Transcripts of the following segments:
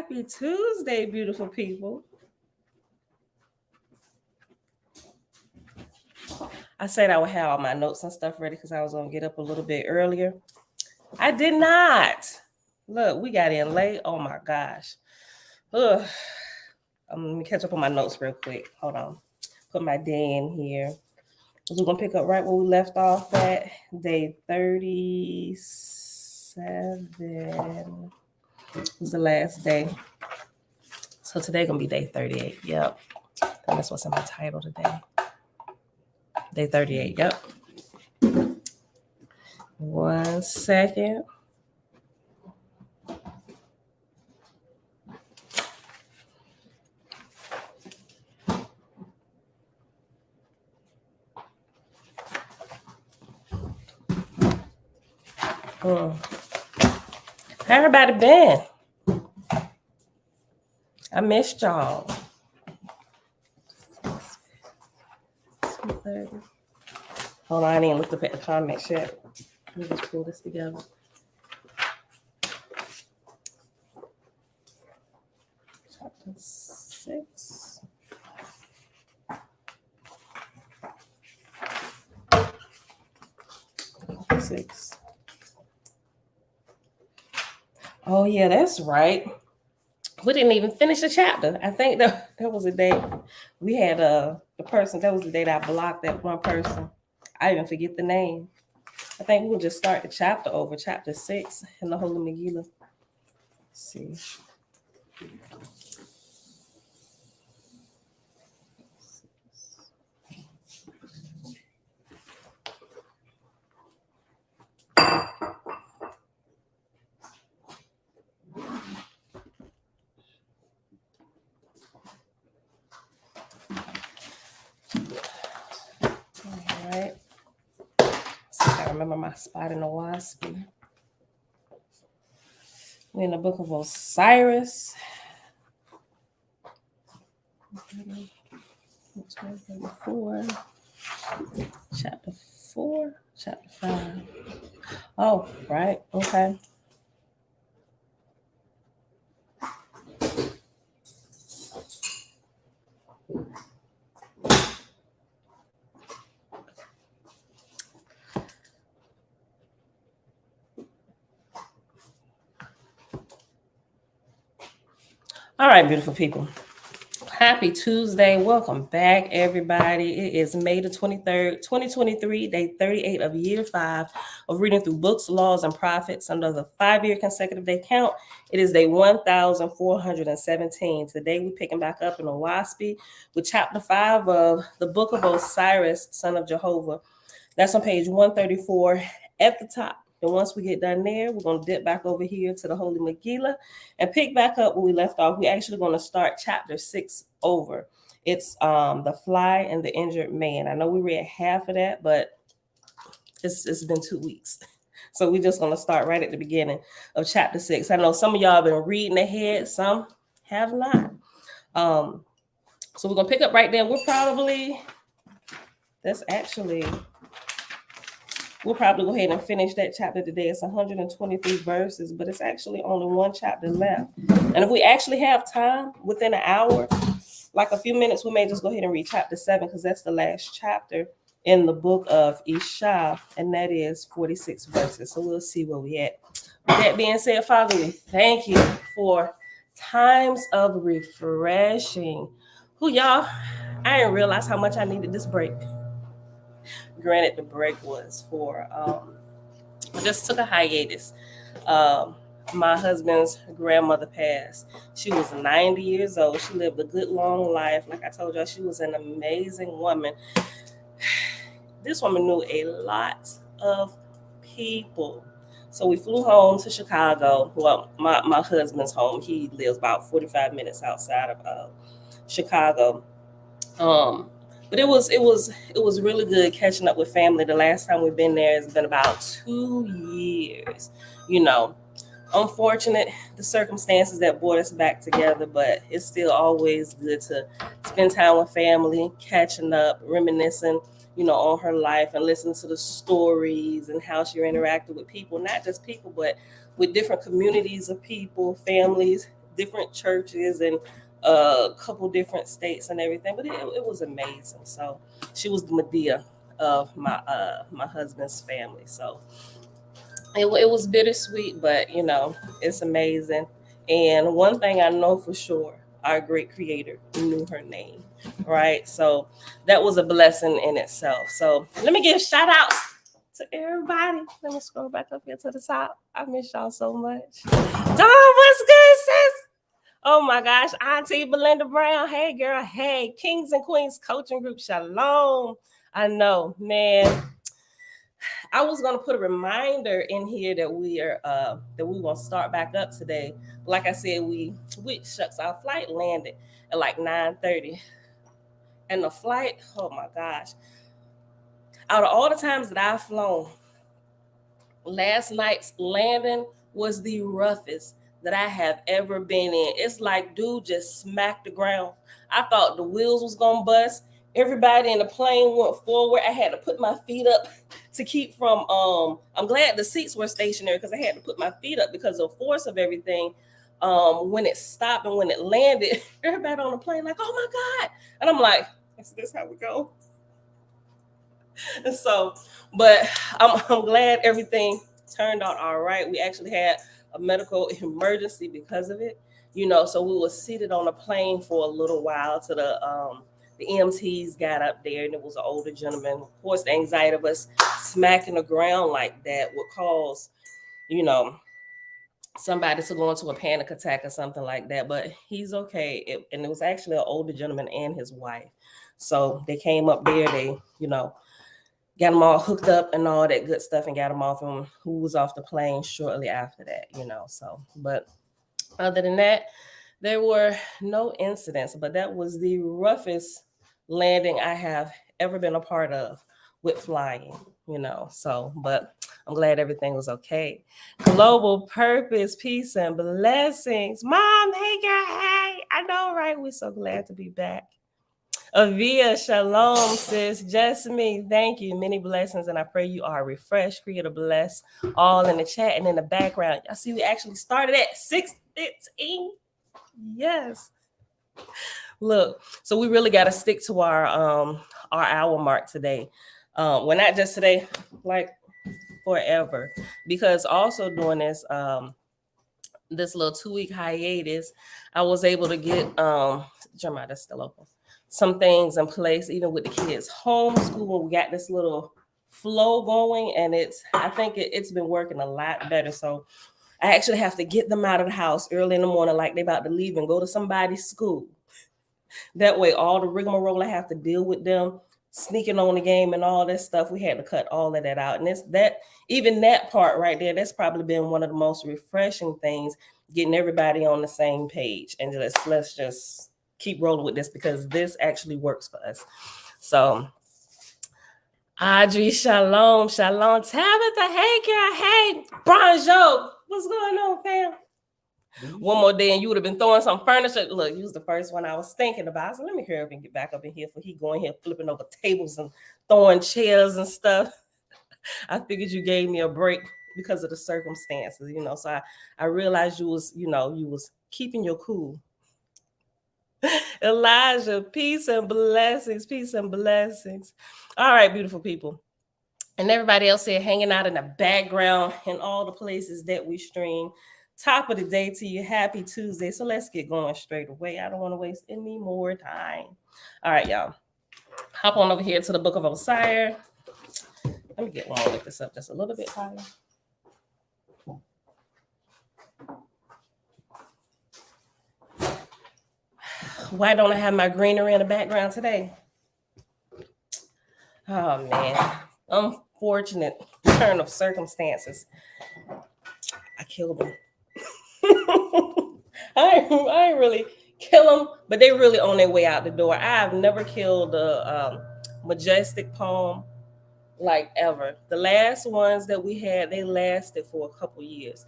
Happy Tuesday, beautiful people. I said I would have all my notes and stuff ready because I was going to get up a little bit earlier. I did not. Look, we got in late. Oh my gosh. Ugh. Let me catch up on my notes real quick. Hold on. Put my day in here. We're going to pick up right where we left off at day 37. Was the last day. So today going to be day 38. Yep. And that's what's in my title today. Day 38. Yep. 1 second. How everybody been? I missed y'all. 2:30. Hold on, I didn't look up at the comments yet. Let me just pull this together. Chapter 6. Oh yeah, that's right. We didn't even finish the chapter. I think that was a day we had the person. That was the day that I blocked that one person. I even forget the name. I think we'll just start the chapter over, chapter 6 in the Holy Megillah. Let's see. All right. See if I remember my spot in the WASP. We're in the book of Osiris. 4, chapter 4, chapter 5. Oh, right. Okay. All right, beautiful people. Happy Tuesday. Welcome back, everybody. It is May the 23rd, 2023, day 38 of year 5 of reading through books, laws, and prophets under the 5-year consecutive day count. It is day 1417. Today, we're picking back up in the WASP with chapter 5 of the book of Osiris, son of Jehovah. That's on page 134 at the top. And once we get done there, we're going to dip back over here to the Holy Megillah and pick back up where we left off. We're actually going to start chapter 6 over. It's the fly and the injured man. I know we read half of that, but it's been 2 weeks. So we're just going to start right at the beginning of chapter 6. I know some of y'all have been reading ahead. Some have not. So we're going to pick up right there. We'll probably go ahead and finish that chapter today. It's 123 verses, but it's actually only one chapter left. And if we actually have time within an hour, like a few minutes, we may just go ahead and read chapter 7 because that's the last chapter in the book of Isha, and that is 46 verses. So we'll see where we at. With that being said, Father, we thank you for times of refreshing. Y'all, I didn't realize how much I needed this break. Granted, the break was for I just took a hiatus. My husband's grandmother passed. She was 90 years old. She lived a good long life. Like I told y'all, she was an amazing woman. This woman knew a lot of people. So we flew home to Chicago. Well, my husband's home. He lives about 45 minutes outside of Chicago. But it was really good catching up with family. The last time we've been there has been about 2 years. You know, unfortunate the circumstances that brought us back together, but it's still always good to spend time with family, catching up, reminiscing, on her life and listening to the stories and how she interacted with people, not just people, but with different communities of people, families, different churches and a couple different states and everything, but it was amazing. So she was the Medea of my husband's family. So it was bittersweet, but it's amazing. And one thing I know for sure, our great creator knew her name, right? So that was a blessing in itself. So let me give shout outs to everybody. Let me scroll back up here to the top. I miss y'all so much. Dawn, what's good, sis? Oh my gosh, Auntie Belinda Brown. Hey girl, hey, Kings and Queens Coaching Group, shalom. I know, man. I was gonna put a reminder in here that we're gonna start back up today. Like I said, our flight landed at like 9:30. And the flight, oh my gosh. Out of all the times that I've flown, last night's landing was the roughest that I have ever been in. It's like dude just smacked the ground. I thought the wheels was gonna bust. Everybody in the plane went forward. I had to put my feet up to keep from I'm glad the seats were stationary because I had to put my feet up because of the force of everything. When it stopped and when it landed, everybody on the plane like, oh my God. And I'm like, is this how we go? And so, but I'm glad everything turned out all right. We actually had a medical emergency because of it, so we were seated on a plane for a little while till the EMTs got up there, and it was an older gentleman. Of course, the anxiety of us smacking the ground like that would cause, somebody to go into a panic attack or something like that. But he's okay. And it was actually an older gentleman and his wife. So they came up there, they, got them all hooked up and all that good stuff and got them off, and who was off the plane shortly after that, So, but other than that, there were no incidents, but that was the roughest landing I have ever been a part of with flying, So, but I'm glad everything was okay. Global purpose, peace, and blessings. Mom, hey girl, hey. I know, right? We're so glad to be back. Avia, shalom, sis. Just me, thank you. Many blessings, and I pray you are refreshed. Creator bless all in the chat and in the background. Y'all see, we actually started at 6:15. Yes. Look, so we really got to stick to our hour mark today. We're not just today, like forever, because also during this this little 2-week hiatus, I was able to get Jeremiah, that's still open, some things in place, even with the kids homeschool. We got this little flow going, and I think it's been working a lot better. So I actually have to get them out of the house early in the morning, like they about to leave and go to somebody's school. That way, all the rigmarole I have to deal with them sneaking on the game and all that stuff, we had to cut all of that out. And even that part right there, that's probably been one of the most refreshing things, getting everybody on the same page and let's just keep rolling with this, because this actually works for us. So Audrey, shalom, shalom. Tabitha, hey girl, hey. Bonjour, what's going on, fam? One more day and you would have been throwing some furniture. Look, you was the first one I was thinking about. So let me hurry up and get back up in here, for he going here flipping over tables and throwing chairs and stuff. I figured you gave me a break because of the circumstances, So I realized you was keeping your cool. Elijah, peace and blessings, peace and blessings. All right, beautiful people. And everybody else here hanging out in the background in all the places that we stream. Top of the day to you. Happy Tuesday. So let's get going straight away. I don't want to waste any more time. All right, y'all. Hop on over here to the book of Osiris. Let me get one more, lift this up just a little bit higher. Why don't I have my greenery in the background today? Oh, man. Unfortunate turn of circumstances. I killed them. I ain't really kill them, but they really on their way out the door. I've never killed a majestic palm like ever. The last ones that we had, they lasted for a couple years.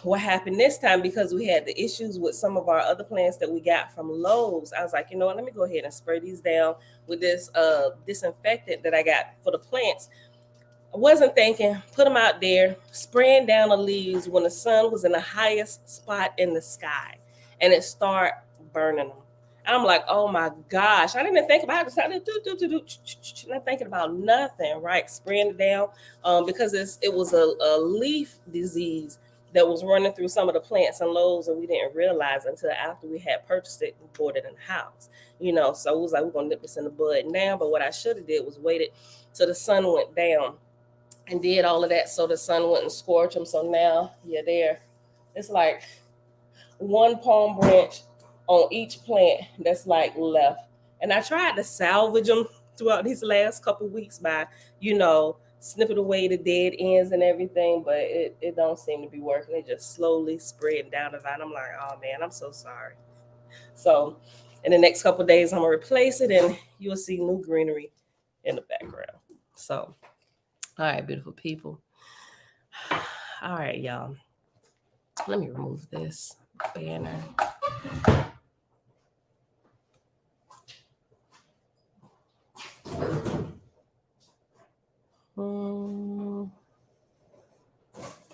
What happened this time, because we had the issues with some of our other plants that we got from Lowe's, I was like, you know what, let me go ahead and spray these down with this disinfectant that I got for the plants. I wasn't thinking, put them out there, spraying down the leaves when the sun was in the highest spot in the sky. and it start burning them. I'm like, oh my gosh, I didn't even think about it. I didn't not thinking about nothing, right? Spraying it down, because it was a leaf disease that was running through some of the plants and loaves, and we didn't realize until after we had purchased it and bought it in the house. So it was like, we're gonna nip this in the bud now. But what I should have did was waited till the sun went down and did all of that so the sun wouldn't scorch them. So now, yeah, there. It's like one palm branch on each plant that's like left. And I tried to salvage them throughout these last couple weeks by, snipping away the dead ends and everything, but it don't seem to be working. It just slowly spreading down the vine. I'm like, oh man, I'm so sorry. So in the next couple days, I'm gonna replace it, and you'll see new greenery in the background. So, all right, beautiful people. All right, y'all. Let me remove this banner.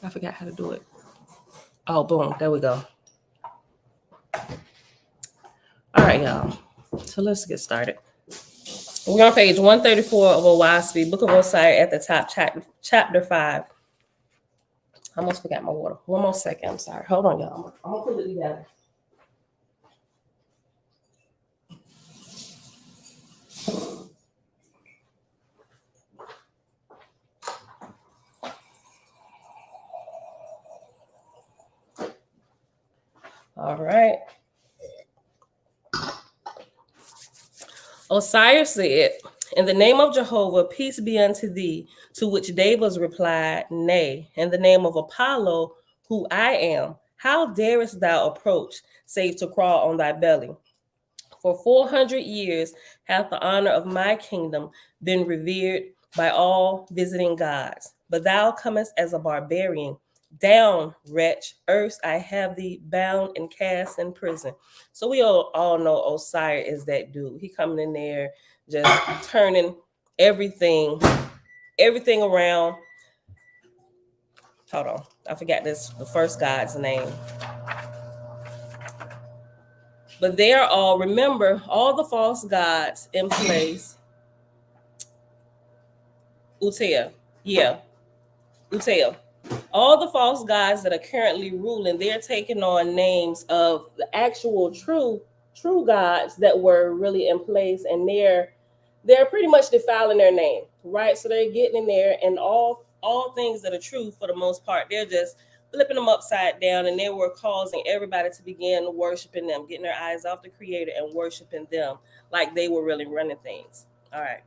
I forgot how to do it. Oh, boom. There we go. All right, y'all. So let's get started. We're on page 134 of Owaspi, Book of Osiris at the top, chapter 5. I almost forgot my water. One more second. I'm sorry. Hold on, y'all. I'm going to put it together. All right. Osiris said, in the name of Jehovah, peace be unto thee, to which Davis replied, nay. In the name of Apollo, who I am, how darest thou approach, save to crawl on thy belly? For 400 years hath the honor of my kingdom been revered by all visiting gods. But thou comest as a barbarian. Down, wretch, erst I have thee bound and cast in prison. So we all know Osiris is that dude. He coming in there just turning everything around. Hold on. I forgot the first god's name. But they are all, remember, all the false gods in place. Utea. Yeah. Utea. All the false gods that are currently ruling, they're taking on names of the actual true gods that were really in place, and they're pretty much defiling their name, right? So they're getting in there, and all things that are true for the most part, they're just flipping them upside down, and they were causing everybody to begin worshiping them, getting their eyes off the creator and worshiping them like they were really running things. All right.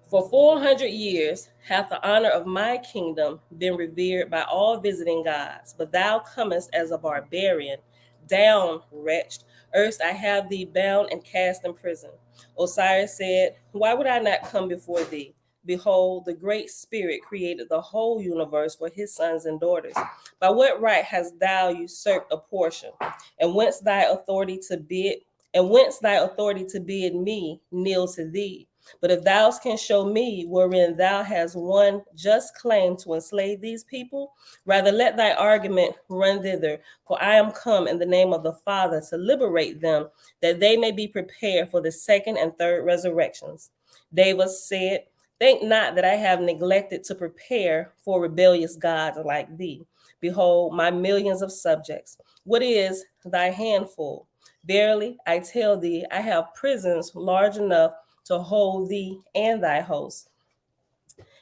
For 400 years hath the honor of my kingdom been revered by all visiting gods, but thou comest as a barbarian. Down, wretched, erst I have thee bound and cast in prison. Osiris said, why would I not come before thee? Behold, the great spirit created the whole universe for his sons and daughters. By what right hast thou usurped a portion? And whence thy authority to bid me kneel to thee? But if thou canst show me wherein thou hast one just claim to enslave these people, rather let thy argument run thither, for I am come in the name of the Father to liberate them, that they may be prepared for the second and third resurrections. David said, think not that I have neglected to prepare for rebellious gods like thee. Behold, my millions of subjects. What is thy handful? Verily, I tell thee, I have prisons large enough to hold thee and thy host.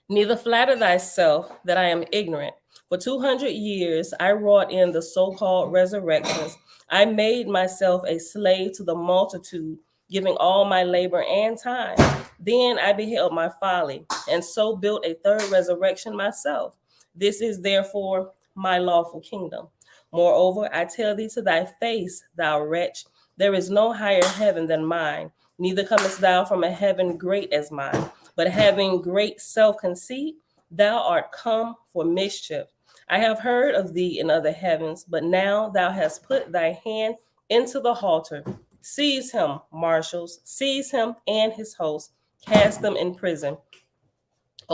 Neither flatter thyself that I am ignorant. For 200 years I wrought in the so-called resurrections. I made myself a slave to the multitude, giving all my labor and time. Then I beheld my folly, and so built a third resurrection myself. This is therefore my lawful kingdom. Moreover, I tell thee to thy face, thou wretch, there is no higher heaven than mine. Neither comest thou from a heaven great as mine, but having great self-conceit, thou art come for mischief. I have heard of thee in other heavens, but now thou hast put thy hand into the halter. Seize him, marshals, seize him and his host, cast them in prison.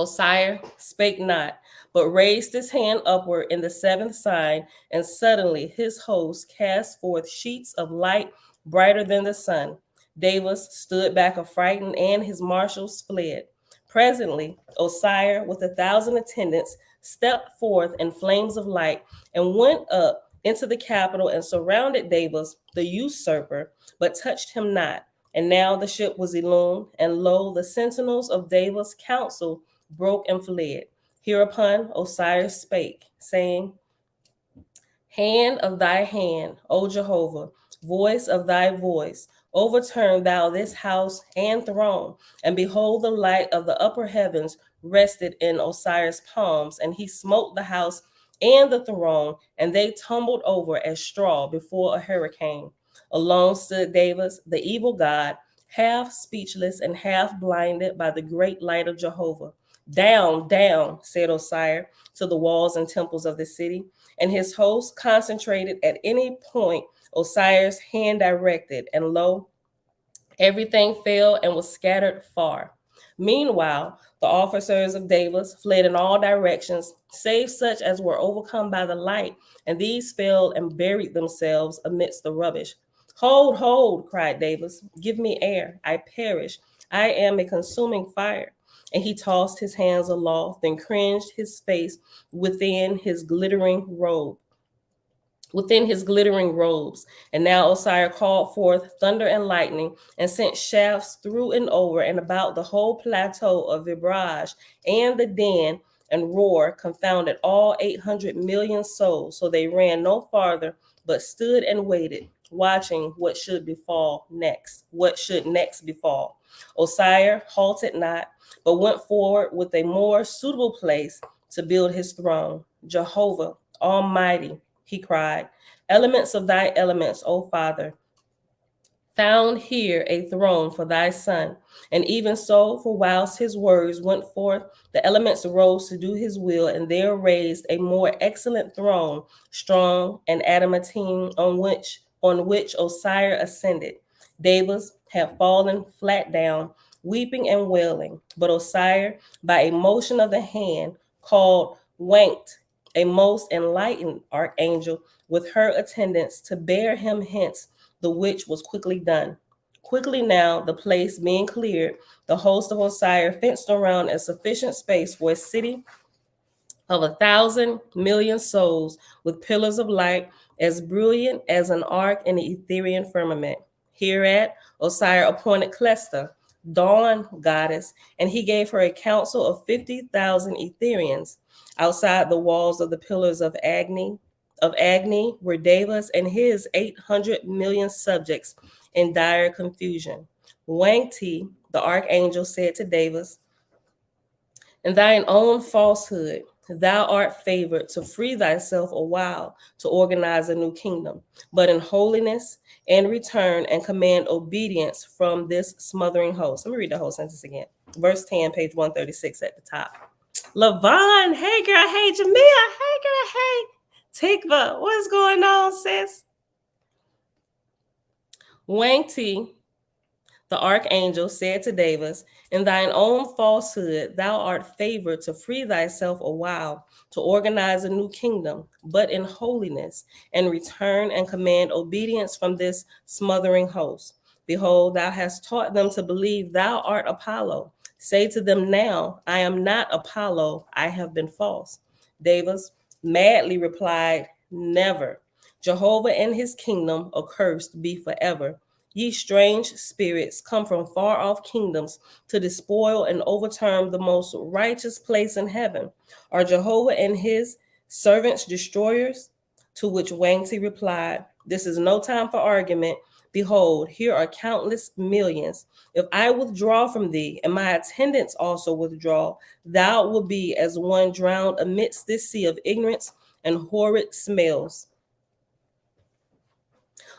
Osiris spake not, but raised his hand upward in the seventh sign, and suddenly his host cast forth sheets of light brighter than the sun. Davis stood back affrighted, and his marshals fled. Presently, Osiris, with 1,000 attendants, stepped forth in flames of light and went up into the capital and surrounded Davis, the usurper, but touched him not. And now the ship was illumined, and lo, the sentinels of Davis' council broke and fled. Hereupon Osiris spake, saying, Hand of thy hand, O Jehovah, voice of thy voice, overturn thou this house and throne, and behold, the light of the upper heavens rested in Osiris' palms, and he smote the house and the throne, and they tumbled over as straw before a hurricane. Alone stood Davis, the evil god, half speechless and half blinded by the great light of Jehovah. Down, down, said Osiris to the walls and temples of the city, and his host concentrated at any point Osiris' hand directed, and lo, everything fell and was scattered far. Meanwhile, the officers of Davis fled in all directions, save such as were overcome by the light, and these fell and buried themselves amidst the rubbish. Hold, hold, cried Davis. Give me air. I perish. I am a consuming fire. And he tossed his hands aloft and cringed his face within his glittering robe. Within his glittering robes. And now Osiris called forth thunder and lightning and sent shafts through and over and about the whole plateau of Vibrage, and the din and roar confounded all 800 million souls. So they ran no farther, but stood and waited, watching what should befall next, what should next befall. Osiris halted not, but went forward with a more suitable place to build his throne. Jehovah, Almighty, he cried, elements of thy elements, O Father, found here a throne for thy son. And even so, for whilst his words went forth, the elements rose to do his will, and there raised a more excellent throne, strong and adamantine, on which Osiris ascended. Davis had fallen flat down, weeping and wailing, but Osiris, by a motion of the hand, called Wanked, a most enlightened archangel, with her attendants to bear him hence, the which was quickly done. Quickly now, the place being cleared, the host of Osiris fenced around a sufficient space for a city of 1,000 million souls, with pillars of light as brilliant as an arc in the Ethereal firmament. Hereat, Osiris appointed Clesta, dawn goddess, and he gave her a council of 50,000 Etherians. Outside the walls of the pillars of Agni were Davis and his 800 million subjects in dire confusion. Wang Ti, the archangel, said to Davis, in thine own falsehood, thou art favored to free thyself a while to organize a new kingdom, but in holiness and return and command obedience from this smothering host. Let me read the whole sentence again. Verse 10, page 136 at the top. Lavon, hey girl, hey Jamia, hey girl, hey Tikva, what's going on, sis? Wang Ti, the archangel, said to Davis, in thine own falsehood, thou art favored to free thyself a while to organize a new kingdom, but in holiness, and return and command obedience from this smothering host. Behold, thou hast taught them to believe thou art Apollo. Say to them now, I am not Apollo, I have been false. Davis madly replied, never. Jehovah and his kingdom accursed be forever. Ye strange spirits come from far off kingdoms to despoil and overturn the most righteous place in heaven. Are Jehovah and his servants destroyers? To which Wang Ti replied, this is no time for argument. Behold, here are countless millions. If I withdraw from thee, and my attendants also withdraw, thou wilt be as one drowned amidst this sea of ignorance and horrid smells.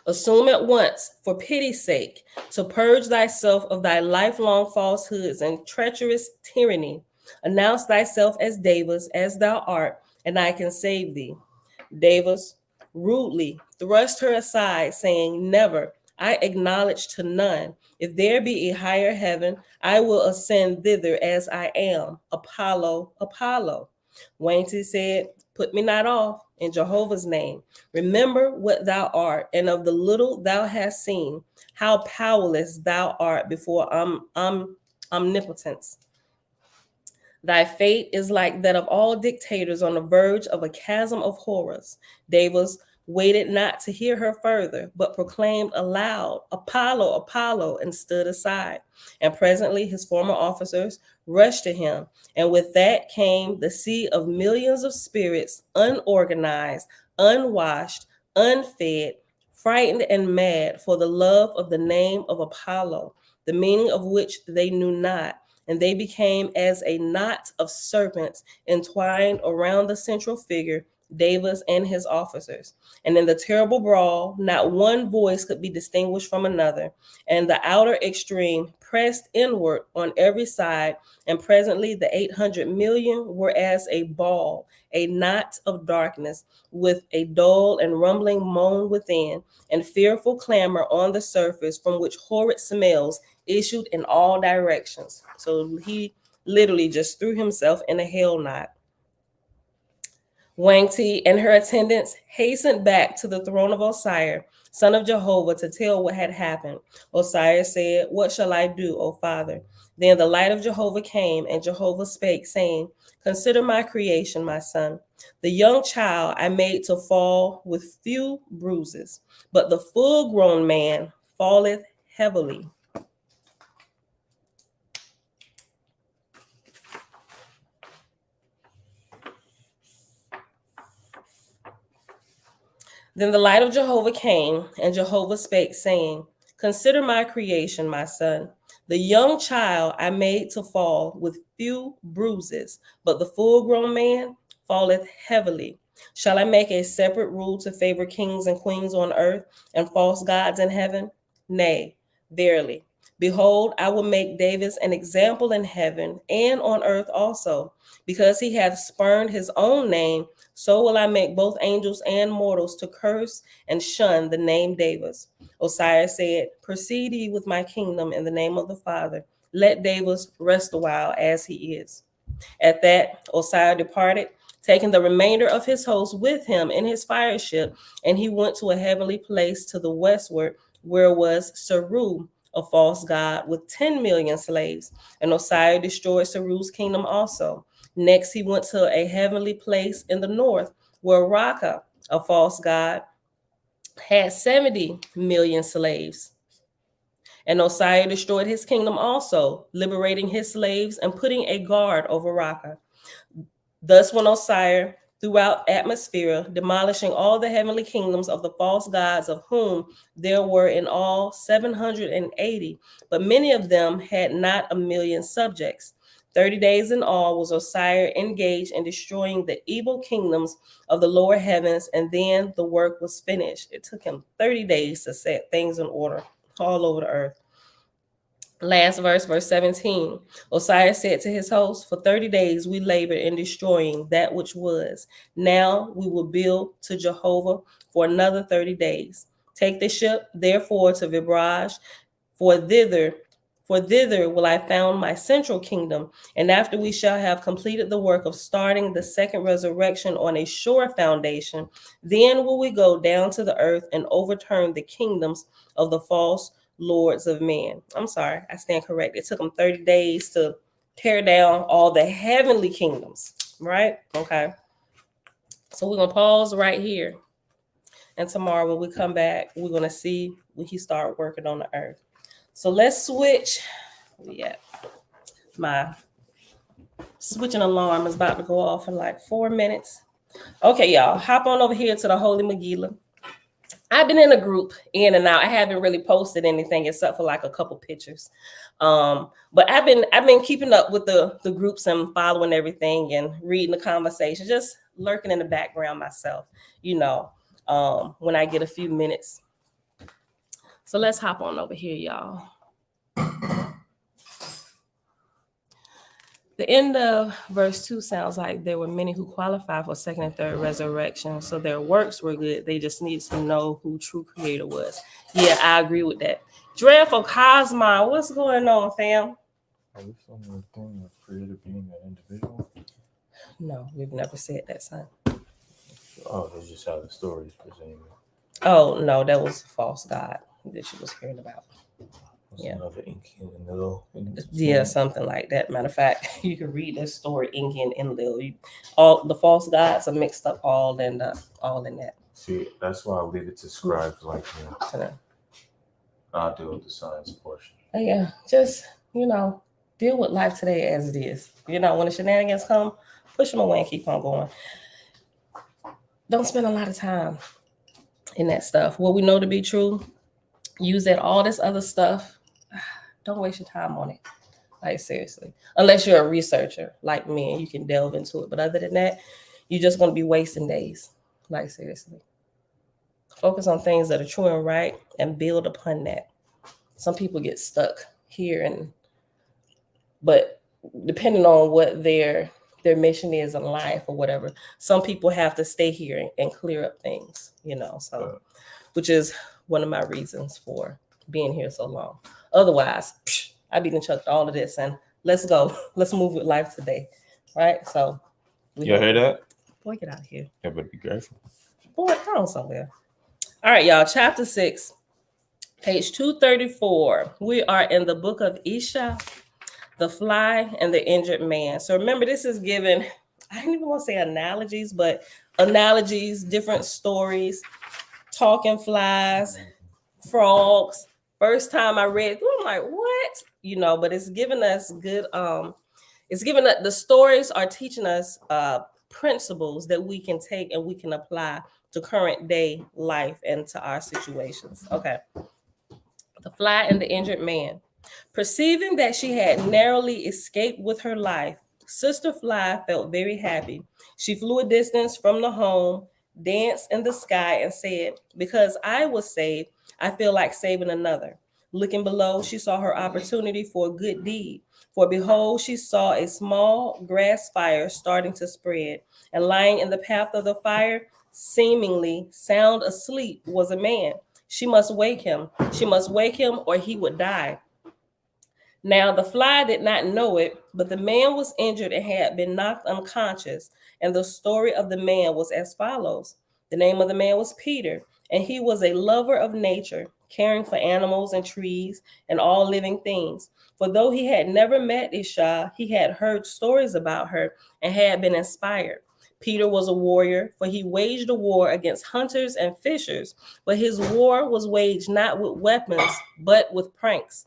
Assume at once, for pity's sake, to purge thyself of thy lifelong falsehoods and treacherous tyranny. Announce thyself as Davis, as thou art, and I can save thee. Davis rudely thrust her aside, saying, never, I acknowledge to none. If there be a higher heaven, I will ascend thither as I am. Apollo, Apollo. Wainty said, put me not off in Jehovah's name. Remember what thou art, and of the little thou hast seen, how powerless thou art before omnipotence. Thy fate is like that of all dictators on the verge of a chasm of horrors. Davis waited not to hear her further, but proclaimed aloud, Apollo, Apollo, and stood aside. And presently his former officers rushed to him, and with that came the sea of millions of spirits, unorganized, unwashed, unfed, frightened and mad for the love of the name of Apollo, the meaning of which they knew not, and they became as a knot of serpents entwined around the central figure, Davis and his officers. And in the terrible brawl, not one voice could be distinguished from another, and the outer extreme pressed inward on every side, and presently the 800 million were as a ball, a knot of darkness, with a dull and rumbling moan within, and fearful clamor on the surface, from which horrid smells issued in all directions. So he literally just threw himself in a hell knot. Wangti and her attendants hastened back to the throne of Osiris, son of Jehovah, to tell what had happened. Osiris said, what shall I do, O Father? Then the light of Jehovah came, and Jehovah spake, saying, consider my creation, my son. The young child I made to fall with few bruises, but the full-grown man falleth heavily. Then the light of Jehovah came, and Jehovah spake, saying, consider my creation, my son. The young child I made to fall with few bruises, but the full-grown man falleth heavily. Shall I make a separate rule to favor kings and queens on earth, and false gods in heaven? Nay, verily. Behold, I will make David an example in heaven and on earth also, because he hath spurned his own name. So will I make both angels and mortals to curse and shun the name Davis. Osiris said, proceed ye with my kingdom in the name of the Father. Let Davis rest a while as he is. At that, Osiris departed, taking the remainder of his host with him in his fire ship, and he went to a heavenly place to the westward, where was Saru, a false god, with 10 million slaves. And Osiris destroyed Saru's kingdom also. Next, he went to a heavenly place in the north, where Raka, a false god, had 70 million slaves. And Osiris destroyed his kingdom also, liberating his slaves and putting a guard over Raka. Thus went Osiris throughout atmosphere, demolishing all the heavenly kingdoms of the false gods, of whom there were in all 780, but many of them had not a million subjects. 30 days in all was Osiris engaged in destroying the evil kingdoms of the lower heavens, and then the work was finished. It took him 30 days to set things in order all over the earth. Last verse, verse 17. Osiris said to his host, for 30 days we labored in destroying that which was. Now we will build to Jehovah for another 30 days. Take the ship, therefore, to Vibraj, for thither will I found my central kingdom. And after we shall have completed the work of starting the second resurrection on a sure foundation, then will we go down to the earth and overturn the kingdoms of the false lords of men. I'm sorry, I stand correct. It took them 30 days to tear down all the heavenly kingdoms, right? Okay. So we're going to pause right here. And tomorrow when we come back, we're going to see when he start working on the earth. So let's switch. Yeah. My switching alarm is about to go off in like 4 minutes. Okay, y'all, hop on over here to the Holy Megillah. I've been in a group in and out. I haven't really posted anything except for like a couple pictures. But I've been keeping up with the groups and following everything and reading the conversation, just lurking in the background myself, when I get a few minutes. So let's hop on over here, y'all. The end of verse 2 sounds like there were many who qualified for second and third resurrection, so their works were good. They just needed to know who true creator was. Yeah, I agree with that. Dreadful Cosma, what's going on, fam? Are we filming a thing of creator being an individual? No, we've never said that, son. Oh, that's just how the story is presented. Oh, no, that was a false god that she was hearing about. Yeah. Another Incan and Lil. Yeah, something like that. Matter of fact, you can read this story, Incan and Lil. All the false gods are mixed up all in that. See, that's why I leave it to scribes like me. I'll deal with the science portion. Yeah, just deal with life today as it is. When the shenanigans come, push them away and keep on going. Don't spend a lot of time in that stuff. What we know to be true, use that. All this other stuff, don't waste your time on it. Like, seriously. Unless you're a researcher like me and you can delve into it. But other than that, you're just going to be wasting days. Like, seriously. Focus on things that are true and right and build upon that. Some people get stuck here, but depending on what their mission is in life or whatever, some people have to stay here and clear up things, so which is one of my reasons for being here so long. Otherwise, I'd be chucked all of this and let's go. Let's move with life today. Right? So you hear that? Boy, get out of here. Yeah, but be careful. Boy, come on somewhere. All right, y'all. Chapter 6, page 234. We are in the book of Isha, the fly and the injured man. So remember, this is given, I don't even want to say analogies, but analogies, different stories, talking flies, frogs. First time I read through, I'm like, what? But it's giving us good, it's giving us, the stories are teaching us principles that we can take and we can apply to current day life and to our situations. Okay. The fly and the injured man. Perceiving that she had narrowly escaped with her life, Sister Fly felt very happy. She flew a distance from the home, danced in the sky, and said, "Because I was saved, I feel like saving another." Looking below, she saw her opportunity for a good deed. For behold, she saw a small grass fire starting to spread, and lying in the path of the fire, seemingly sound asleep, was a man. She must wake him. She must wake him or he would die. Now the fly did not know it, but the man was injured and had been knocked unconscious. And the story of the man was as follows. The name of the man was Peter, and he was a lover of nature, caring for animals and trees and all living things. For though he had never met Isha, he had heard stories about her and had been inspired. Peter was a warrior, for he waged a war against hunters and fishers, but his war was waged not with weapons, but with pranks.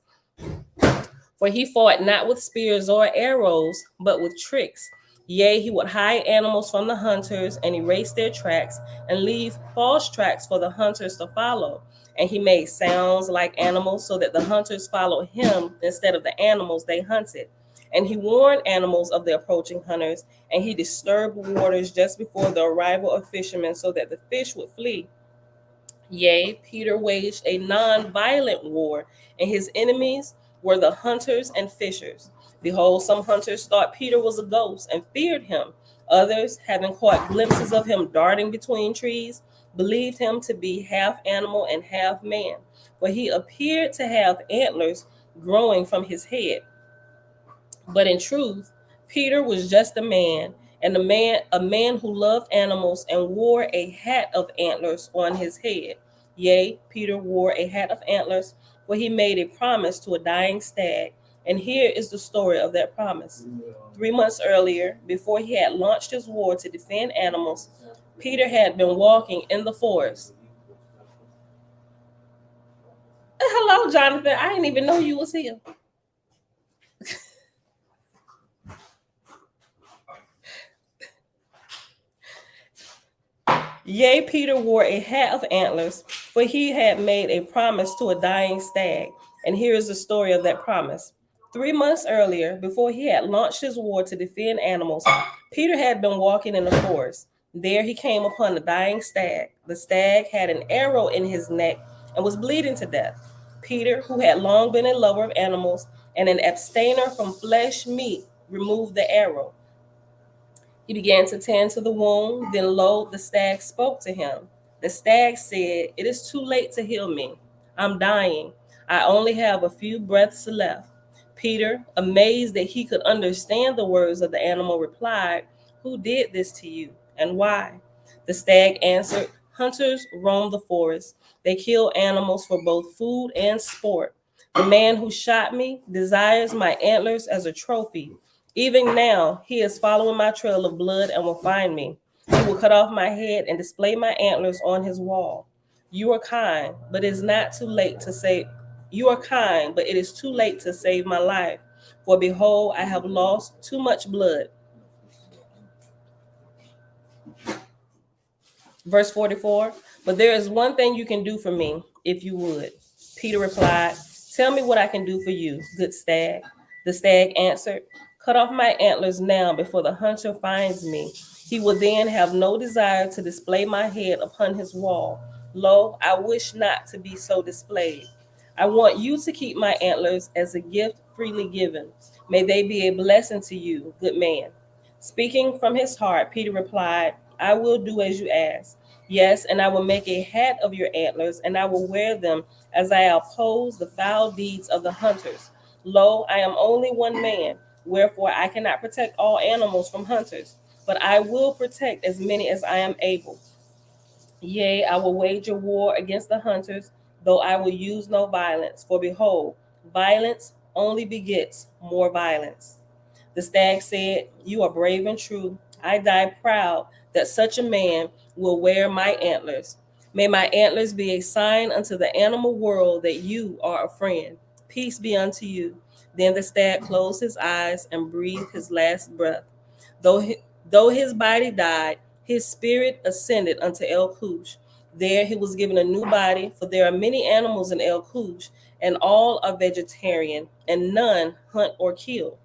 For he fought not with spears or arrows, but with tricks. Yea, he would hide animals from the hunters and erase their tracks and leave false tracks for the hunters to follow. And he made sounds like animals so that the hunters followed him instead of the animals they hunted. And he warned animals of the approaching hunters, and he disturbed waters just before the arrival of fishermen so that the fish would flee. Yea, Peter waged a non-violent war, and his enemies were the hunters and fishers. Behold, some hunters thought Peter was a ghost and feared him. Others, having caught glimpses of him darting between trees, believed him to be half animal and half man, for he appeared to have antlers growing from his head. But in truth, Peter was just a man, and a man who loved animals and wore a hat of antlers on his head. Yea, Peter wore a hat of antlers, for he made a promise to a dying stag. And here is the story of that promise. 3 months earlier, before he had launched his war to defend animals, Peter had been walking in the forest. Hello, Jonathan. I didn't even know you was here. Yea, Peter wore a hat of antlers, for he had made a promise to a dying stag. And here is the story of that promise. 3 months earlier, before he had launched his war to defend animals, Peter had been walking in the forest. There he came upon a dying stag. The stag had an arrow in his neck and was bleeding to death. Peter, who had long been a lover of animals and an abstainer from flesh meat, remove the arrow. He began to tend to the wound. Then lo, the stag spoke to him. The stag said, "It is too late to heal me. I'm dying. I only have a few breaths left." Peter, amazed that he could understand the words of the animal, replied, "Who did this to you, and why?" The stag answered, "Hunters roam the forest. They kill animals for both food and sport. The man who shot me desires my antlers as a trophy. Even now, he is following my trail of blood and will find me. He will cut off my head and display my antlers on his wall. You are kind, but it is not too late to save. You are kind, but it is too late to save my life. For behold, I have lost too much blood." Verse 44, "But there is one thing you can do for me, if you would." Peter replied, "Tell me what I can do for you, good stag." The stag answered, "Cut off my antlers now before the hunter finds me. He will then have no desire to display my head upon his wall. Lo, I wish not to be so displayed. I want you to keep my antlers as a gift freely given. May they be a blessing to you, good man." Speaking from his heart, Peter replied, "I will do as you ask. Yes, and I will make a hat of your antlers, and I will wear them as I oppose the foul deeds of the hunters. Lo, I am only one man, wherefore I cannot protect all animals from hunters, but I will protect as many as I am able. Yea, I will wage a war against the hunters, though I will use no violence. For behold, violence only begets more violence." The stag said, "You are brave and true. I die proud that such a man will wear my antlers. May my antlers be a sign unto the animal world that you are a friend. Peace be unto you." Then the stag closed his eyes and breathed his last breath. Though his body died, his spirit ascended unto El Cush. There he was given a new body, for there are many animals in El Cush, and all are vegetarian, and none hunt or kill.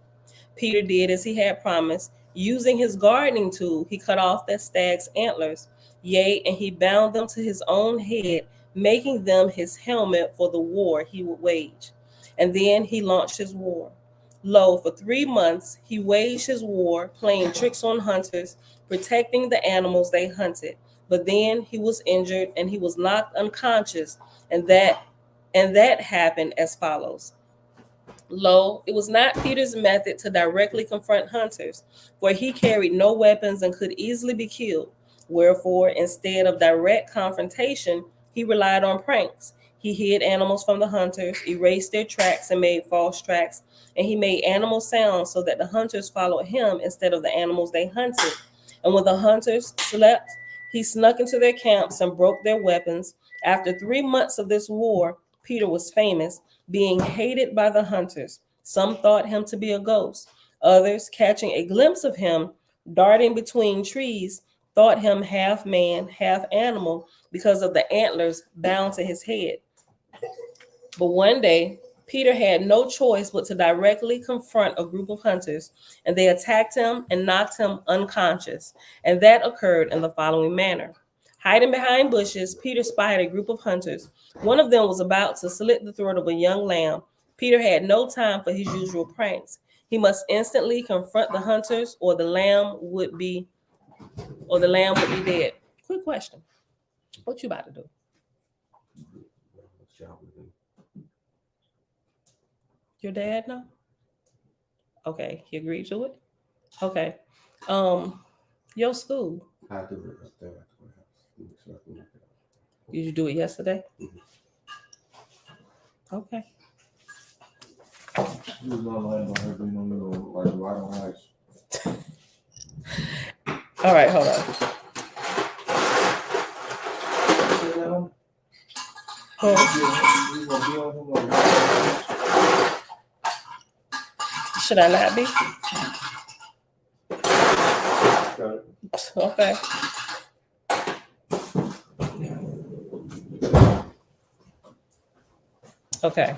Peter did as he had promised. Using his gardening tool, he cut off that stag's antlers. Yea, and he bound them to his own head, making them his helmet for the war he would wage. And then he launched his war. Lo, for 3 months he waged his war, playing tricks on hunters, protecting the animals they hunted. But then he was injured and he was knocked unconscious, and that happened as follows. Lo, it was not Peter's method to directly confront hunters, for he carried no weapons and could easily be killed. Wherefore, instead of direct confrontation, he relied on pranks. He hid animals from the hunters, erased their tracks, and made false tracks. And he made animal sounds so that the hunters followed him instead of the animals they hunted. And when the hunters slept, he snuck into their camps and broke their weapons. After 3 months of this war, Peter was famous, being hated by the hunters. Some thought him to be a ghost. Others, catching a glimpse of him darting between trees, thought him half man, half animal because of the antlers bound to his head. But one day, Peter had no choice but to directly confront a group of hunters, and they attacked him and knocked him unconscious. And that occurred in the following manner. Hiding behind bushes, Peter spied a group of hunters. One of them was about to slit the throat of a young lamb. Peter had no time for his usual pranks. He must instantly confront the hunters, or the lamb would be dead. Quick question. What you about to do? Your dad know? Okay, he agreed to it? Okay. Your school. I do it up there. So I can look it up. Did you do it yesterday? Okay. You was not lying about her being on the like right on ice. All right, hold on. Sit down. Hmm. You gonna be on him like Should I not be? Okay. Okay.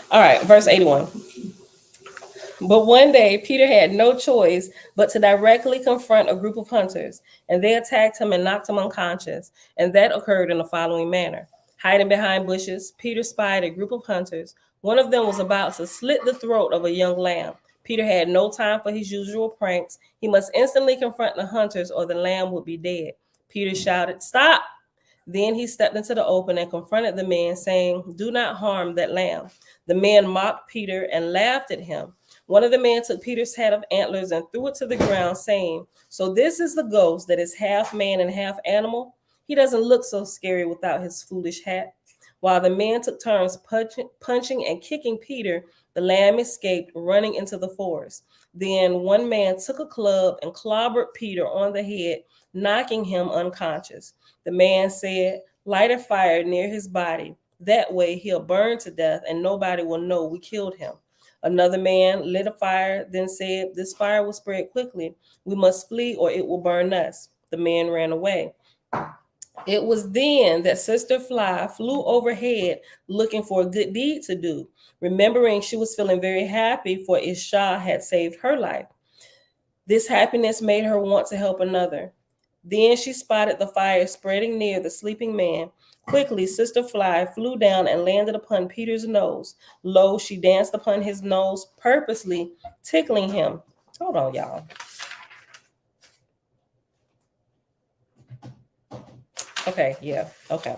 All right, verse 81. But one day Peter had no choice but to directly confront a group of hunters, and they attacked him and knocked him unconscious. And that occurred in the following manner. Hiding behind bushes, Peter spied a group of hunters. One of them was about to slit the throat of a young lamb. Peter had no time for his usual pranks. He must instantly confront the hunters or the lamb would be dead. Peter shouted, "Stop!" Then he stepped into the open and confronted the men, saying, "Do not harm that lamb." The men mocked Peter and laughed at him. One of the men took Peter's hat of antlers and threw it to the ground, saying, "So this is the ghost that is half man and half animal? He doesn't look so scary without his foolish hat." While the men took turns punching and kicking Peter, the lamb escaped, running into the forest. Then one man took a club and clobbered Peter on the head, knocking him unconscious. The man said, "Light a fire near his body. That way he'll burn to death and nobody will know we killed him." Another man lit a fire, then said, "This fire will spread quickly. We must flee or it will burn us." The men ran away. It was then that Sister Fly flew overhead looking for a good deed to do, remembering she was feeling very happy for Isha had saved her life. This happiness made her want to help another. Then she spotted the fire spreading near the sleeping man. Quickly, Sister Fly flew down and landed upon Peter's nose. Lo, she danced upon his nose, purposely tickling him. Hold on, y'all. Okay.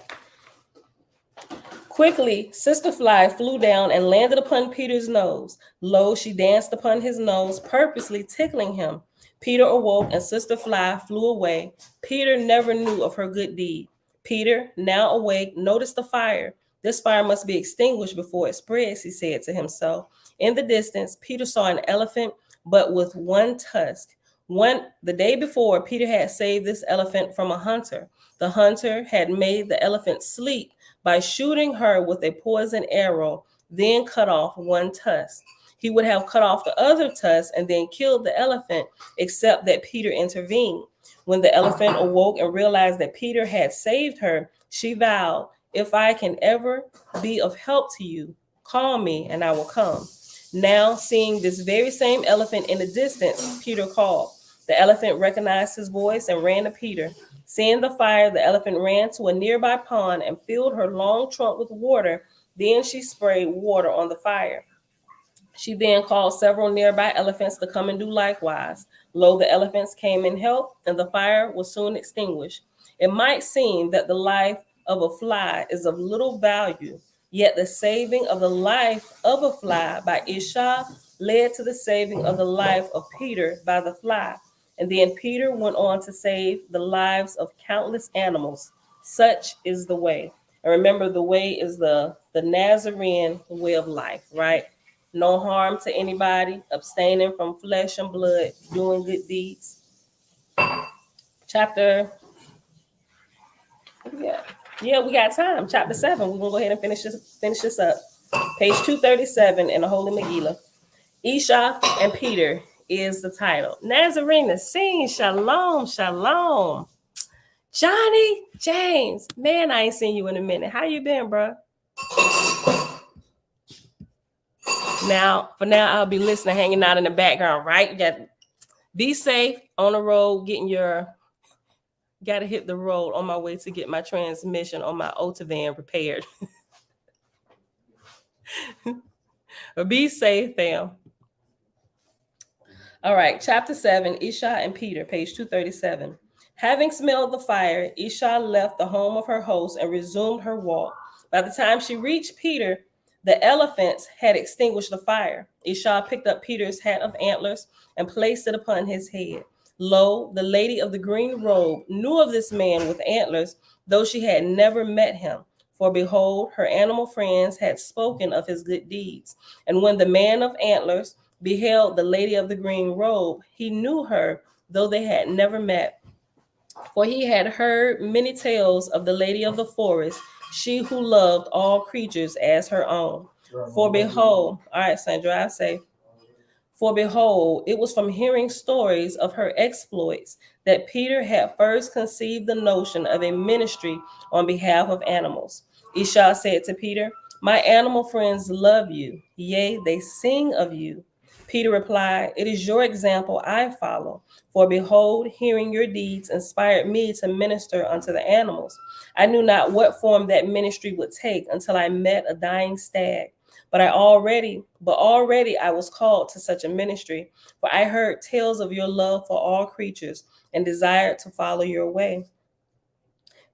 Quickly, Sister Fly flew down and landed upon Peter's nose. Lo, she danced upon his nose, purposely tickling him. Peter awoke and Sister Fly flew away. Peter never knew of her good deed. Peter, now awake, noticed the fire. This fire must be extinguished before it spreads, he said to himself. In the distance, Peter saw an elephant, but with one tusk. The day before, Peter had saved this elephant from a hunter. The hunter had made the elephant sleep by shooting her with a poisoned arrow, then cut off one tusk. He would have cut off the other tusk and then killed the elephant, except that Peter intervened. When the elephant awoke and realized that Peter had saved her, she vowed, "If I can ever be of help to you, call me and I will come." Now, seeing this very same elephant in the distance, Peter called. The elephant recognized his voice and ran to Peter. Seeing the fire, the elephant ran to a nearby pond and filled her long trunk with water. Then she sprayed water on the fire. She then called several nearby elephants to come and do likewise. Lo, the elephants came in help, and the fire was soon extinguished. It might seem that the life of a fly is of little value, yet the saving of the life of a fly by Isha led to the saving of the life of Peter by the fly. And then Peter went on to save the lives of countless animals. Such is the way. And remember, the way is the Nazarene way of life, right? No harm to anybody, abstaining from flesh and blood, doing good deeds. Chapter, what we got? Yeah, we got time. Chapter 7. We're gonna go ahead and finish this up. Page 237 in the Holy Megillah. Isha and Peter is the title. Nazarene sing shalom, shalom. Johnny James, man, I ain't seen you in a minute. How you been, bro? Now, I'll be listening, hanging out in the background, right? You got to be safe on the road, got to hit the road on my way to get my transmission on my Otavan repaired. Be safe, fam. All right, chapter 7, Isha and Peter, page 237. Having smelled the fire, Isha left the home of her host and resumed her walk. By the time she reached Peter, the elephants had extinguished the fire. Isha picked up Peter's hat of antlers and placed it upon his head. Lo, the lady of the green robe knew of this man with antlers, though she had never met him. For behold, her animal friends had spoken of his good deeds. And when the man of antlers beheld the lady of the green robe, he knew her, though they had never met. For he had heard many tales of the lady of the forest, she who loved all creatures as her own. For behold, all right, son, drive safe. For behold, it was from hearing stories of her exploits that Peter had first conceived the notion of a ministry on behalf of animals. Isha said to Peter, "My animal friends love you. Yea, they sing of you." Peter replied, "It is your example I follow. For behold, hearing your deeds inspired me to minister unto the animals. I knew not what form that ministry would take until I met a dying stag. But already I was called to such a ministry, for I heard tales of your love for all creatures and desired to follow your way.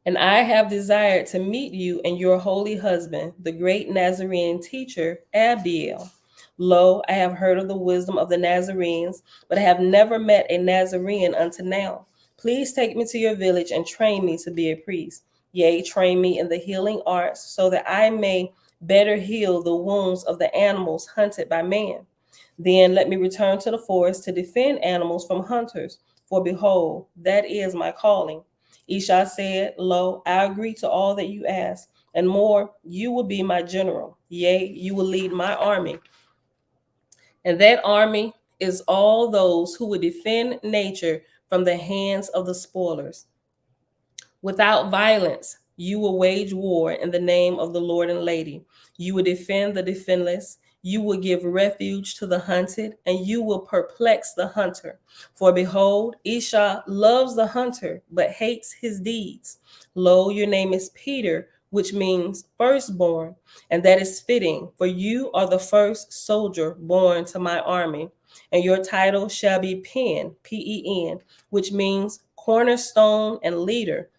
And I have desired to meet you and your holy husband, the great Nazarene teacher, Abdiel. Lo, I have heard of the wisdom of the Nazarenes, but I have never met a Nazarene until now. Please take me to your village and train me to be a priest. Yea, train me in the healing arts, so that I may better heal the wounds of the animals hunted by man. Then let me return to the forest to defend animals from hunters, for behold, that is my calling." Isha said, "Lo, I agree to all that you ask, and more, you will be my general. Yea, you will lead my army. And that army is all those who would defend nature from the hands of the spoilers. Without violence, you will wage war in the name of the Lord and Lady. You will defend the defenseless. You will give refuge to the hunted, and you will perplex the hunter. For behold, Isha loves the hunter, but hates his deeds. Lo, your name is Peter, which means firstborn, and that is fitting, for you are the first soldier born to my army. And your title shall be Pen, P-E-N, which means cornerstone and leader.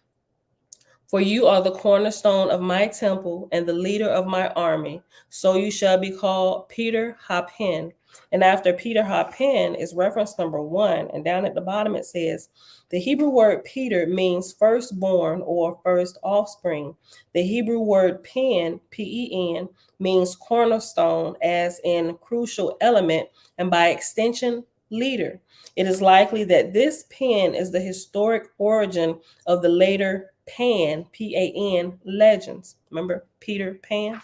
For you are the cornerstone of my temple and the leader of my army. So you shall be called Peter Hapen. And after Peter Hapen is reference number 1. And down at the bottom it says, the Hebrew word Peter means firstborn or first offspring. The Hebrew word pen, P-E-N, means cornerstone, as in crucial element, and by extension, leader. It is likely that this pen is the historic origin of the later Pan, P-A-N, legends. Remember Peter Pan?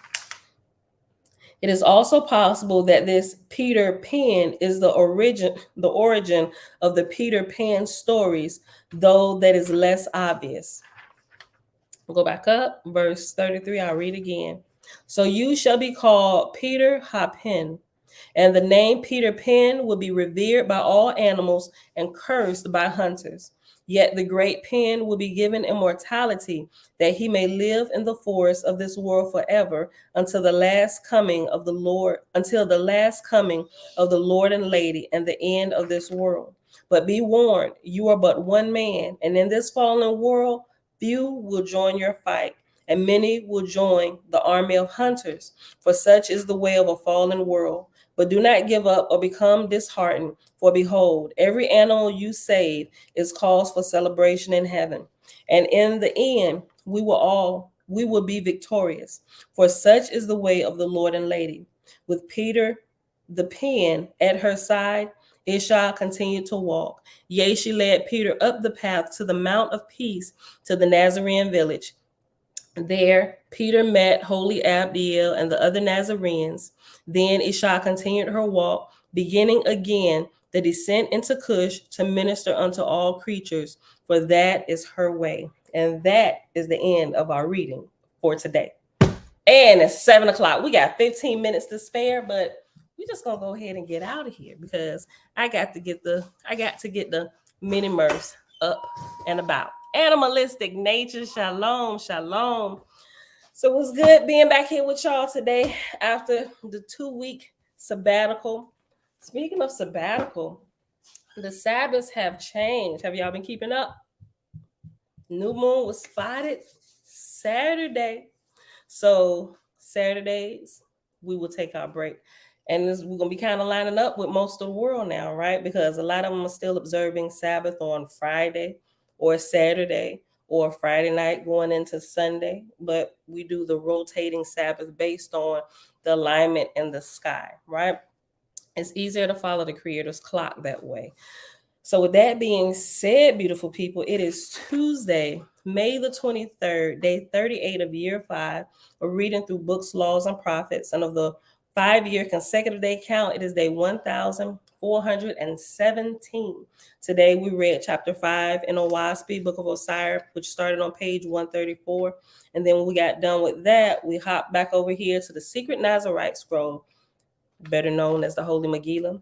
It is also possible that this Peter Pan is the origin of the Peter Pan stories, though that is less obvious. We'll go back up, verse 33, I'll read again. So you shall be called Peter Hapen, and the name Peter Pan will be revered by all animals and cursed by hunters. Yet the great Pan will be given immortality, that he may live in the forest of this world forever, until the last coming of the Lord and Lady, and the end of this world. But be warned, you are but one man, and in this fallen world, few will join your fight, and many will join the army of hunters, for such is the way of a fallen world. But do not give up or become disheartened, for behold, every animal you save is cause for celebration in heaven. And in the end, we will be victorious. For such is the way of the Lord and Lady. With Peter, the pen, at her side, Isha continued to walk. Yea, she led Peter up the path to the Mount of Peace, to the Nazarene village. There, Peter met holy Abdiel and the other Nazarenes. Then Isha continued her walk, beginning again the descent into Cush to minister unto all creatures, for that is her way. And that is the end of our reading for today. And it's 7 o'clock. We got 15 minutes to spare, but we're just gonna go ahead and get out of here because I got to get the mini merce up and about. Animalistic nature, shalom, shalom. So it was good being back here with y'all today after the 2-week sabbatical. Speaking of sabbatical, the Sabbaths have changed. Have y'all been keeping up? New moon was spotted Saturday. So Saturdays, we will take our break. And we're going to be kind of lining up with most of the world now, right? Because a lot of them are still observing Sabbath on Friday or Saturday or Friday night going into Sunday. But we do the rotating Sabbath based on the alignment in the sky, right? It's easier to follow the Creator's clock that way. So with that being said, beautiful people, it is Tuesday, May the 23rd, day 38 of year 5. We're reading through books, laws, and prophets. And of the 5-year consecutive day count, it is day 1417. Today we read chapter 5 in Owaspi, Book of Osiris, which started on page 134. And then when we got done with that, we hopped back over here to the Secret Nazarite Scroll, better known as the Holy Megillah.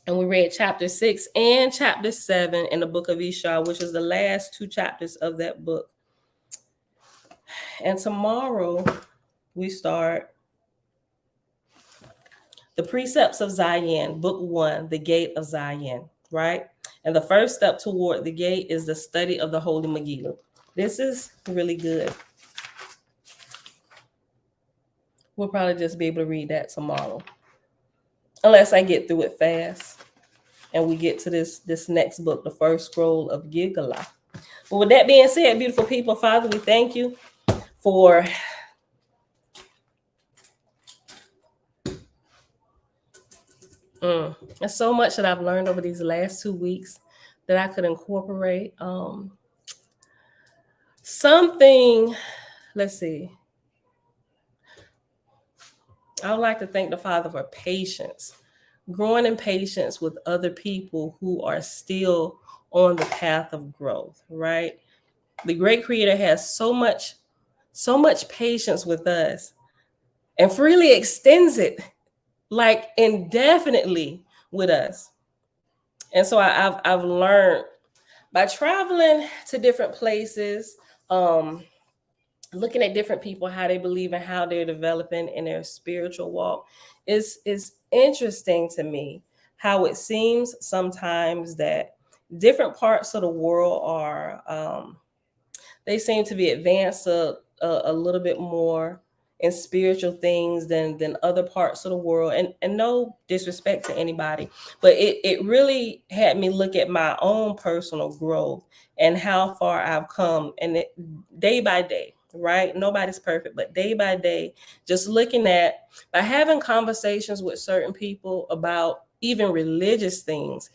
And we read chapter 6 and chapter 7 in the book of Ishar, which is the last 2 chapters of that book. And tomorrow we start the precepts of Zahyen, book 1, the gate of Zahyen, right? And the first step toward the gate is the study of the Holy Megillah. This is really good. We'll probably just be able to read that tomorrow, unless I get through it fast and we get to this next book, the first scroll of Gilgalah. But with that being said, beautiful people, Father, we thank you for there's so much that I've learned over these last 2 weeks that I could incorporate. Something, let's see. I would like to thank the Father for patience, growing in patience with other people who are still on the path of growth, right? The great creator has so much patience with us and freely extends it like indefinitely with us. And so I've learned by traveling to different places, looking at different people, how they believe and how they're developing in their spiritual walk, is interesting to me how it seems sometimes that different parts of the world are they seem to be advanced a little bit more in spiritual things than other parts of the world. And no disrespect to anybody, but it really had me look at my own personal growth and how far I've come, and day by day, right? Nobody's perfect, but day by day, just looking at, by having conversations with certain people about even religious things,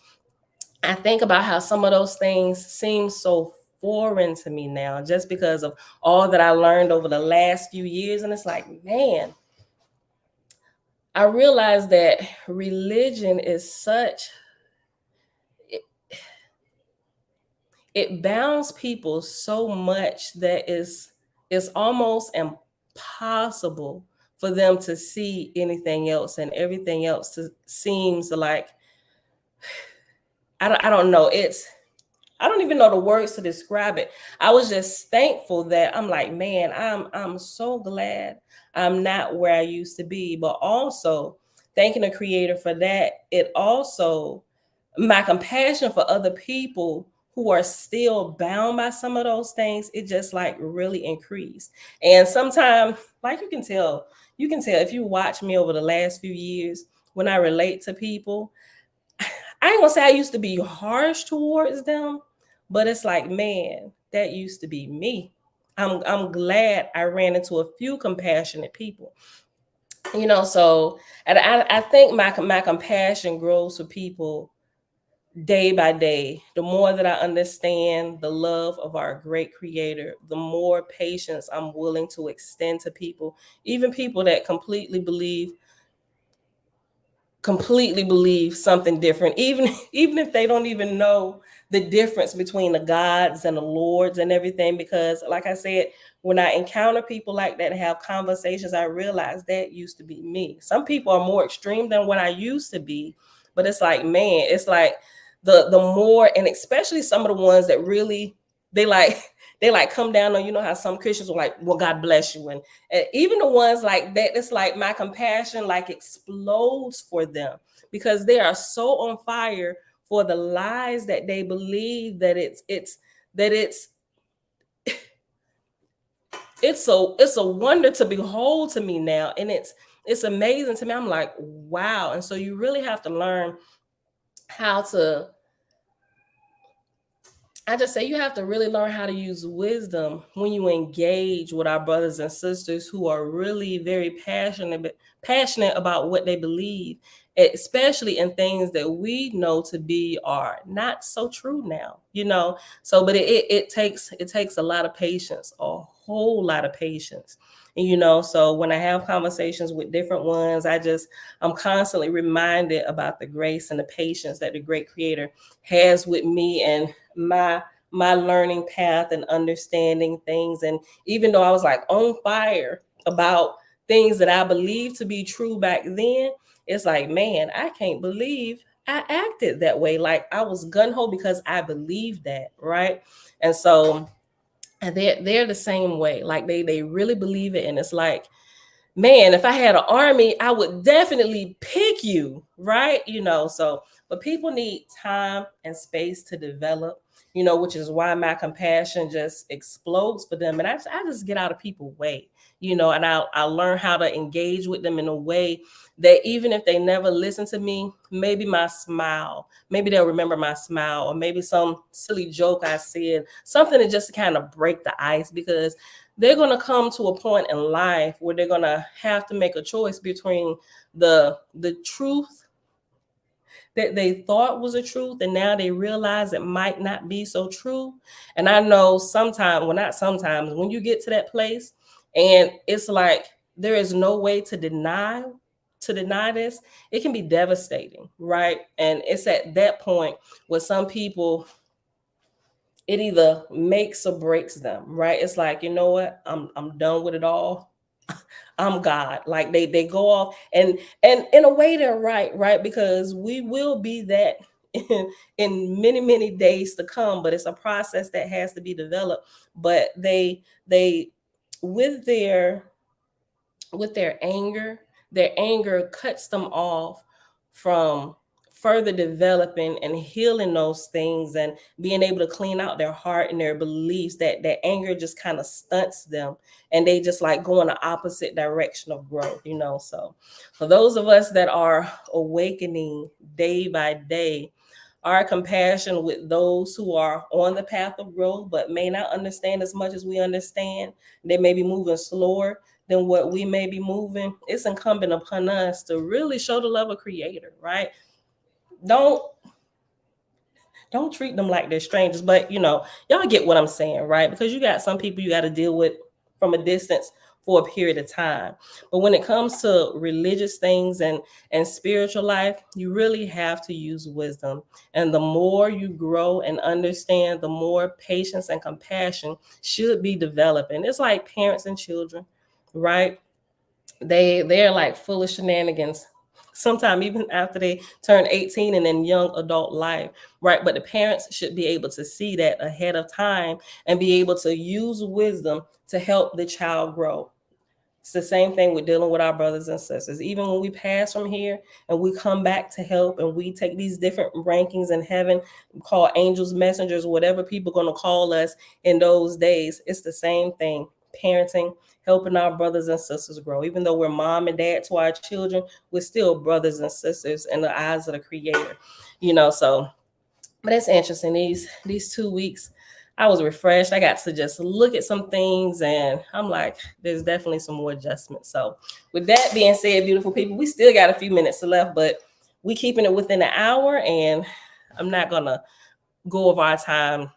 I think about how some of those things seem so foreign to me now, just because of all that I learned over the last few years. And it's like, man, I realized that religion is such, it bounds people so much that it's almost impossible for them to see anything else, and everything else seems like, I don't know. I don't even know the words to describe it. I was just thankful that I'm like, man, I'm so glad I'm not where I used to be, but also thanking the creator for that. It also, my compassion for other people who are still bound by some of those things, it just like really increased. And sometimes, like you can tell if you watch me over the last few years, when I relate to people, I ain't gonna say I used to be harsh towards them, but it's like, man, that used to be me. I'm glad I ran into a few compassionate people, So, and I think my compassion grows for people day by day. The more that I understand the love of our great creator, the more patience I'm willing to extend to people, even people that completely believe something different, even if they don't even know the difference between the gods and the lords and everything. Because like I said, when I encounter people like that and have conversations, I realize that used to be me. Some people are more extreme than what I used to be, but it's like, man, it's like the more, and especially some of the ones that really, they like come down on, how some Christians are like, well, God bless you. And even the ones like that, it's like my compassion like explodes for them, because they are so on fire for the lies that they believe, that it's a wonder to behold to me now. And it's amazing to me. I'm like, wow. And so you really have to learn how to, I just say, you have to really learn how to use wisdom when you engage with our brothers and sisters who are really very passionate about what they believe, especially in things that we know to be are not so true now. So, but it takes a lot of patience, a whole lot of patience. And so when I have conversations with different ones, I'm constantly reminded about the grace and the patience that the great creator has with me and my learning path and understanding things. And even though I was like on fire about things that I believed to be true back then, it's like, man, I can't believe I acted that way. Like I was gun-ho because I believed that, right? And so they're the same way. Like they really believe it. And it's like, man, if I had an army, I would definitely pick you, right? So, but people need time and space to develop, which is why my compassion just explodes for them. And I just get out of people's way, and I learn how to engage with them in a way that even if they never listen to me, maybe my smile, maybe they'll remember my smile, or maybe some silly joke I said, something to just kind of break the ice, because they're going to come to a point in life where they're going to have to make a choice between the truth that they thought was a truth, and now they realize it might not be so true. And I know sometimes, well, not sometimes, when you get to that place and it's like there is no way to deny this, it can be devastating, right? And it's at that point where some people, it either makes or breaks them, right? It's like, you know what? I'm done with it all. I'm God. Like they go off, and in a way they're right? Because we will be that in many, many days to come, but it's a process that has to be developed. But they with their their anger cuts them off from further developing and healing those things and being able to clean out their heart and their beliefs. That anger just kind of stunts them, and they just like go in the opposite direction of growth. So for those of us that are awakening day by day, our compassion with those who are on the path of growth but may not understand as much as we understand, they may be moving slower than what we may be moving, it's incumbent upon us to really show the love of Creator, right? Don't treat them like they're strangers, but y'all get what I'm saying, right? Because you got some people you got to deal with from a distance for a period of time. But when it comes to religious things and spiritual life, you really have to use wisdom. And the more you grow and understand, the more patience and compassion should be developing. It's like parents and children, right? They're like full of shenanigans sometime even after they turn 18 and in young adult life, right? But the parents should be able to see that ahead of time and be able to use wisdom to help the child grow. It's the same thing with dealing with our brothers and sisters. Even when we pass from here and we come back to help, and we take these different rankings in heaven, call angels, messengers, whatever people are going to call us in those days, it's the same thing. Parenting, helping our brothers and sisters grow. Even though we're mom and dad to our children, we're still brothers and sisters in the eyes of the Creator. So, but it's interesting. These 2 weeks, I was refreshed. I got to just look at some things, and I'm like, there's definitely some more adjustments. So with that being said, beautiful people, we still got a few minutes left, but we keeping it within an hour, and I'm not gonna go over our time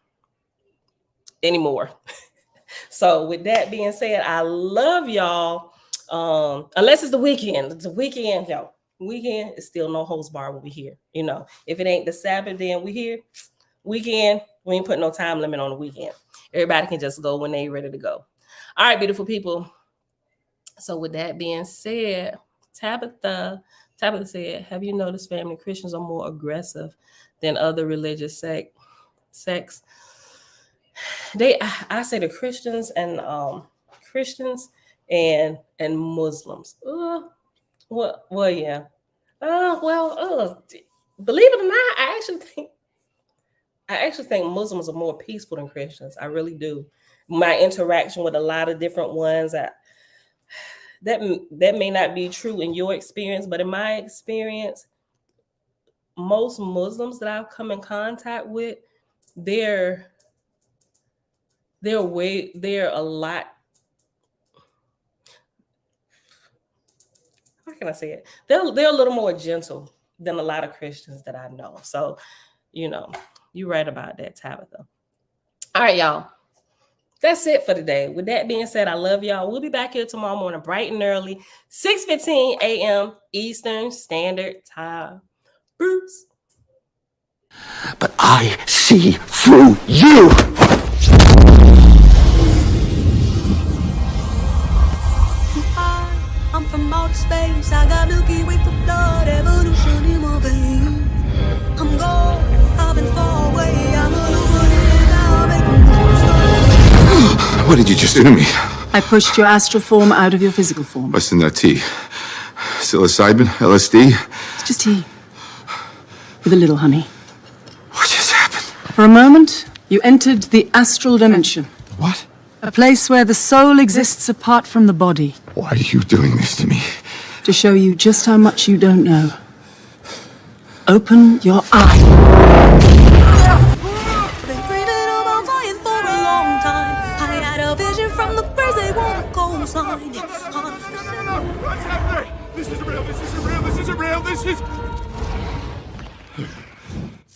anymore. So with that being said, I love y'all. Unless it's the weekend. It's the weekend, y'all. Weekend is still no holds bar when we here. If it ain't the Sabbath, then we here. Weekend, we ain't put no time limit on the weekend. Everybody can just go when they ready to go. All right, beautiful people. So with that being said, Tabitha said, have you noticed, family, Christians are more aggressive than other religious sects? I say the Christians and Muslims. Well, yeah. Believe it or not, I actually think Muslims are more peaceful than Christians. I really do. My interaction with a lot of different ones, that may not be true in your experience, but in my experience, most Muslims that I've come in contact with, they're a lot. How can I say it? They're a little more gentle than a lot of Christians that I know. So, you're right about that, Tabitha. All right, y'all. That's it for today. With that being said, I love y'all. We'll be back here tomorrow morning, bright and early, 6:15 a.m. Eastern Standard Time. Bruce. But I see through you. I'm from outer space. I got Milky Way for blood, evolution in my veins. I'm gone, I've been far away, I'm illuminated now, making What did you just do to me? I pushed your astral form out of your physical form. What's in that tea? Psilocybin? LSD? It's just tea. With a little honey. What just happened? For a moment, you entered the astral dimension. What? A place where the soul exists apart from the body. Why are you doing this to me? To show you just how much you don't know. Open your eye. Been dreaming about flying for a long time. I had a vision from the birds, they want a coastline. What's happening? This isn't real, this isn't real, this isn't real, this is...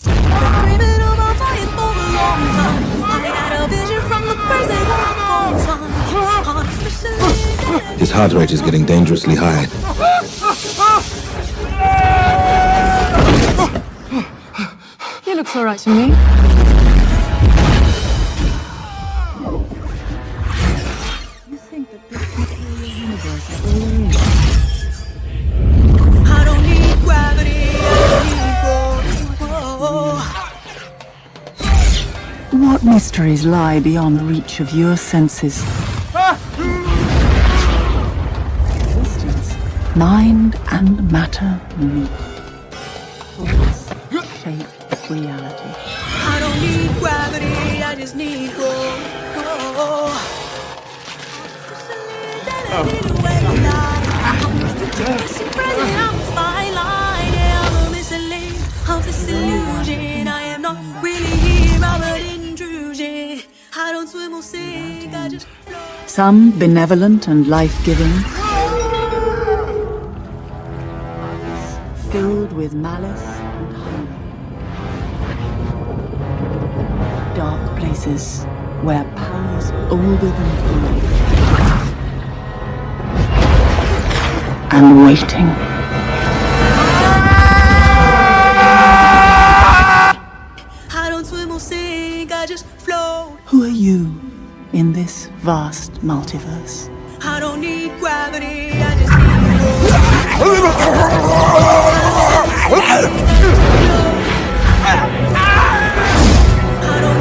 Dreaming about flying for a long time. I had a vision from the birds, they want a coastline. His heart rate is getting dangerously high. He looks all right to me. You think that this material universe is all there is? I don't need gravity, I need What mysteries lie beyond the reach of your senses? Existence, mind and matter meet. Thoughts shape reality. I don't need gravity, I just need I am not really here, I'm an intrusion. I don't swim or sink, I just float. Some benevolent and life-giving, filled with malice and hunger. Dark places where powers older than time and waiting. I don't swim or sink, I just float. Who are you in this vast multiverse? I don't need gravity, I just need I don't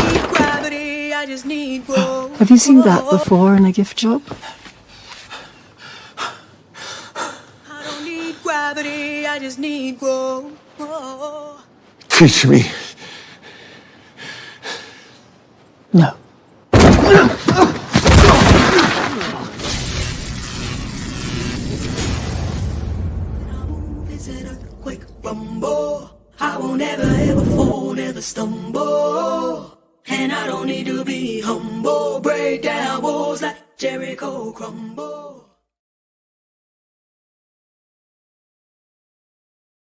need gravity, I just need growth. Have you seen that before in a gift shop? I don't need gravity, I just need growth. Teach me. No. It's an earthquake rumble. I won't ever ever fall, never stumble. And I don't need to be humble. Break down walls like Jericho crumble.